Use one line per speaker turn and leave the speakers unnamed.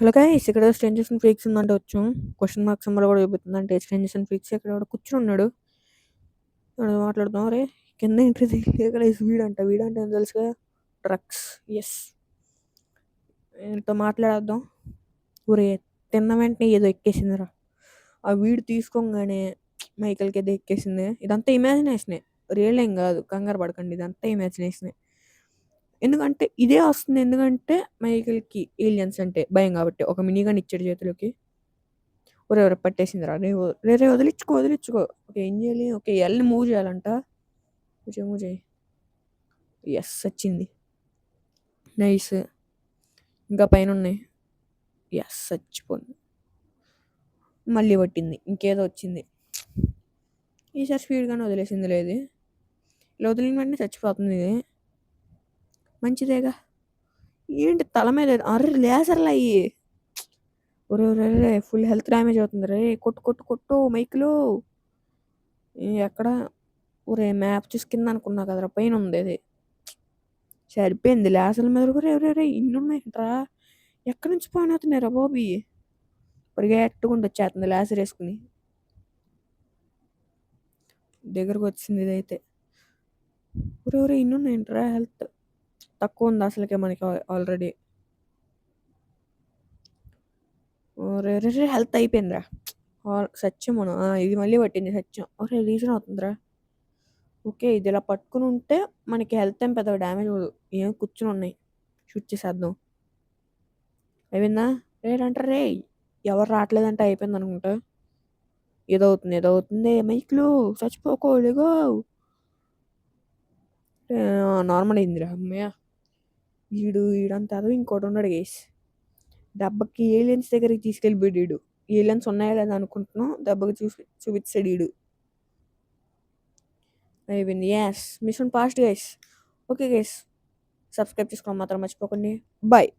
Hello guys, ఇక్కడ strangers and freaks ఉందంటే వచ్చాం. క్వశ్చన్ మార్క్ సింబల్ కూడా చూపిస్తుందంటే స్ట్రేంజర్స్ అండ్ ఫ్రీక్స్ ఇక్కడ కూర్చుని ఉన్నాడు. మాట్లాడుతాం. రే కింద ఏంటిది? ఇక్కడ వీడంటే ఏం తెలుసుగా, డ్రగ్స్. ఎస్, వీటితో మాట్లాడేద్దాం. ఊరే తిన్న వెంటనే ఏదో ఎక్కేసిందిరా. ఆ వీడు తీసుకోగానే మైకల్కి ఏదో ఎక్కేసింది. ఇదంతా ఇమాజినేషనే, రియల్ ఏం కాదు. కంగారు పడకండి, ఇదంతా ఇమాజినేషనే. ఎందుకంటే ఇదే వస్తుంది, ఎందుకంటే మైకిల్కి ఏలియన్స్ అంటే భయం కాబట్టి. ఒక మినీ గన్ ఇచ్చాడు చేతిలోకి. ఎవరు పట్టేసిందిరా. రే వదిలించుకో. ఓకే, ఏం చేయాలి? ఓకే, ఎల్ని మూవ్ చేయాలంట. మూవ్ చేయి. ఎస్, వచ్చింది. నైస్. ఇంకా పైన ఉన్నాయి. ఎస్, చచ్చిపోయింది. మళ్ళీ పట్టింది. ఇంకేదో వచ్చింది. ఈసారి స్పీడ్గానే వదిలేసింది. లేదు, ఇలా వదిలిన వెంటనే చచ్చిపోతుంది. ఇది మంచిదేగా. ఏంటి తల మీద? అరే లేసర్లు అయ్యి. ఒరే ఫుల్ హెల్త్ డ్యామేజ్ అవుతుంది. రే కొట్టు మైక్లో. ఎక్కడ? ఒరే మ్యాప్ చూసి కింద అనుకున్నా కదరా, పైన ఉంది అది. సరిపోయింది. లేసల మీద రే ఇన్ని ఉన్నాయంట్రా. ఎక్కడి నుంచి పైన అవుతున్నాయిరా బాబీ? పరిగెట్టుకుంటూ వచ్చేస్తుంది లేసర్ వేసుకుని. దగ్గరకు వచ్చింది ఇదైతే. ఒరే ఇన్ని ఉన్నాయంట్రా. హెల్త్ తక్కువ ఉంది అసలుకే మనకి ఆల్రెడీ. రే హెల్త్ అయిపోయిందిరా. సత్యం మనం. ఇది మళ్ళీ పట్టింది సత్యం. ఒరే రీజన్ అవుతుందిరా. ఓకే, ఇది ఇలా పట్టుకుని ఉంటే మనకి హెల్త్ ఏం పెద్ద డ్యామేజ్ అవ్వదు. ఏం కూర్చుని ఉన్నాయి, షూట్ చేసేద్దాం. అయిపోయిందా? రే ఎవరు రావట్లేదంటే అయిపోయింది అనుకుంటా. ఏదో అవుతుంది. మైక్లో చచ్చిపోకోలేగో. నార్మల్ అయిందిరా. అమ్మయ్య. ఈడంతా అదో ఇంకోటి ఉన్నాడు గేస్. దెబ్బకి ఏలియన్స్ దగ్గరికి తీసుకెళ్ళిపోయాడు. ఏలియన్స్ ఉన్నాయా లేదా అనుకుంటున్నాం. దెబ్బకి చూపించాడు ఈడు. అయిపోయింది. Yes, mission passed guys. Okay guys, subscribe చేసుకోవడం మాత్రం మర్చిపోకండి. బాయ్.